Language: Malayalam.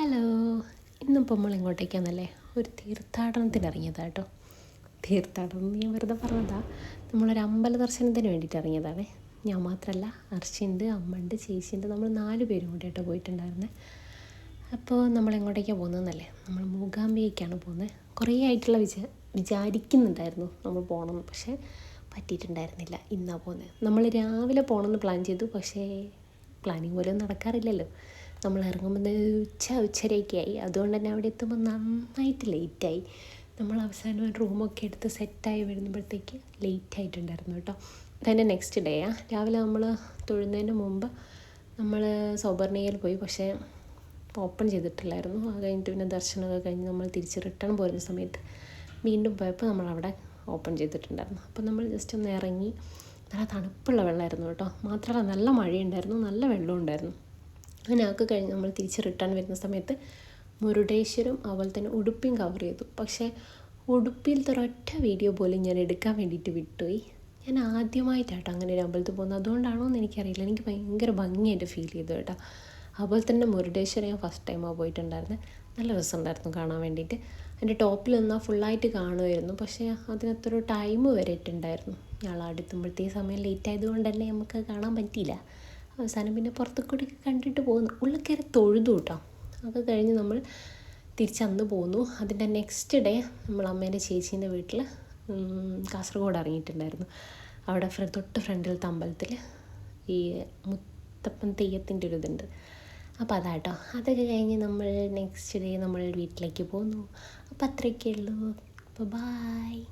ഹലോ. ഇന്നിപ്പോൾ നമ്മൾ എങ്ങോട്ടേക്കാണെന്നല്ലേ, ഒരു തീർത്ഥാടനത്തിന് ഇറങ്ങിയതാണ് കേട്ടോ. തീർത്ഥാടനം ഞാൻ വെറുതെ പറഞ്ഞതാ. നമ്മളൊരു അമ്പല ദർശനത്തിന് വേണ്ടിയിട്ട് ഇറങ്ങിയതാണ്. ഞാൻ മാത്രമല്ല, അർച്ചയുണ്ട്, അമ്മയുണ്ട്, ചേച്ചിയുണ്ട്. നമ്മൾ 4 പേരും കൂടിയിട്ടോ പോയിട്ടുണ്ടായിരുന്നത്. അപ്പോൾ നമ്മൾ എങ്ങോട്ടേക്കാണ് പോകുന്നതെന്നല്ലേ, നമ്മൾ മൂകാംബികയ്ക്കാണ് പോകുന്നത്. കുറേ ആയിട്ടുള്ള വിചാരിക്കുന്നുണ്ടായിരുന്നു നമ്മൾ പോകണമെന്ന്, പക്ഷേ പറ്റിയിട്ടുണ്ടായിരുന്നില്ല. ഇന്നാണ് പോകുന്നത്. നമ്മൾ രാവിലെ പോകണമെന്ന് പ്ലാൻ ചെയ്തു, പക്ഷേ പ്ലാനിങ് പോലും നടക്കാറില്ലല്ലോ. നമ്മൾ ഇറങ്ങുമ്പോൾ ഉച്ചരയൊക്കെയായി. അതുകൊണ്ട് തന്നെ അവിടെ എത്തുമ്പോൾ നന്നായിട്ട് ലേറ്റായി. നമ്മൾ അവസാനം റൂമൊക്കെ എടുത്ത് സെറ്റായി വരുമ്പോഴത്തേക്ക് ലേറ്റായിട്ടുണ്ടായിരുന്നു കേട്ടോ. അതിൻ്റെ നെക്സ്റ്റ് ഡേ രാവിലെ നമ്മൾ തൊഴുന്നതിന് മുമ്പ് നമ്മൾ സൗപർണികയിൽ പോയി, പക്ഷേ ഓപ്പൺ ചെയ്തിട്ടില്ലായിരുന്നു. അത് കഴിഞ്ഞിട്ട് പിന്നെ ദർശനമൊക്കെ കഴിഞ്ഞ് നമ്മൾ തിരിച്ച് റിട്ടേൺ പോരുന്ന സമയത്ത് വീണ്ടും പോയപ്പോൾ നമ്മളവിടെ ഓപ്പൺ ചെയ്തിട്ടുണ്ടായിരുന്നു. അപ്പോൾ നമ്മൾ ജസ്റ്റ് ഒന്ന് ഇറങ്ങി. നല്ല തണുപ്പുള്ള വെള്ളമായിരുന്നു കേട്ടോ. മാത്രമല്ല നല്ല മഴയുണ്ടായിരുന്നു, നല്ല വെള്ളവും ഉണ്ടായിരുന്നു. അങ്ങനെ ആക്കി കഴിഞ്ഞ് നമ്മൾ തിരിച്ച് റിട്ടേൺ വരുന്ന സമയത്ത് മുരുടേശ്വരം അതുപോലെ തന്നെ ഉടുപ്പിയും കവർ ചെയ്തു. പക്ഷേ ഉടുപ്പിയിലത്തെ ഒരൊറ്റ വീഡിയോ പോലും ഞാൻ എടുക്കാൻ വേണ്ടിയിട്ട് വിട്ടുപോയി. ഞാൻ ആദ്യമായിട്ടാട്ടോ അങ്ങനെ ഒരു അമ്പലത്തിൽ പോകുന്നത്. അതുകൊണ്ടാണോ എന്ന് എനിക്കറിയില്ല, എനിക്ക് ഭയങ്കര ഭംഗിയായിട്ട് ഫീൽ ചെയ്തു കേട്ടോ. അതുപോലെ തന്നെ മുരുടേശ്വരം ഞാൻ ഫസ്റ്റ് ടൈമാണ് പോയിട്ടുണ്ടായിരുന്നത്. നല്ല രസമുണ്ടായിരുന്നു കാണാൻ വേണ്ടിയിട്ട്. അതിൻ്റെ ടോപ്പിൽ നിന്നാൽ ഫുള്ളായിട്ട് കാണുമായിരുന്നു, പക്ഷേ അതിനത്രയൊരു ടൈം വരെയിട്ടുണ്ടായിരുന്നു. ഞങ്ങൾ അടുത്തുമ്പോഴത്തേക്ക് സമയം ലേറ്റ് ആയതുകൊണ്ട് തന്നെ നമുക്ക് കാണാൻ പറ്റിയില്ല. അവസാനം പിന്നെ പുറത്തു കൂടി കണ്ടിട്ട് പോകുന്നു. ഉള്ളിൽ കയറി തൊഴുതു കേട്ടോ. അത് കഴിഞ്ഞ് നമ്മൾ തിരിച്ചന്ന് പോന്നു. അതിൻ്റെ നെക്സ്റ്റ് ഡേ നമ്മൾ അമ്മേൻ്റെ ചേച്ചീൻ്റെ വീട്ടിൽ കാസർഗോഡ് ഇറങ്ങിയിട്ടുണ്ടായിരുന്നു. അവിടെ തൊട്ട് ഫ്രണ്ടിലത്തെ അമ്പലത്തിൽ ഈ മുത്തപ്പൻ തെയ്യത്തിൻ്റെ ഒരു ഇതുണ്ട്. അപ്പോൾ അതാട്ടോ. അതൊക്കെ കഴിഞ്ഞ് നമ്മൾ നെക്സ്റ്റ് ഡേ നമ്മൾ വീട്ടിലേക്ക് പോന്നു. അപ്പോൾ അത്രയൊക്കെ ഉള്ളൂ. അപ്പോൾ ബായ്.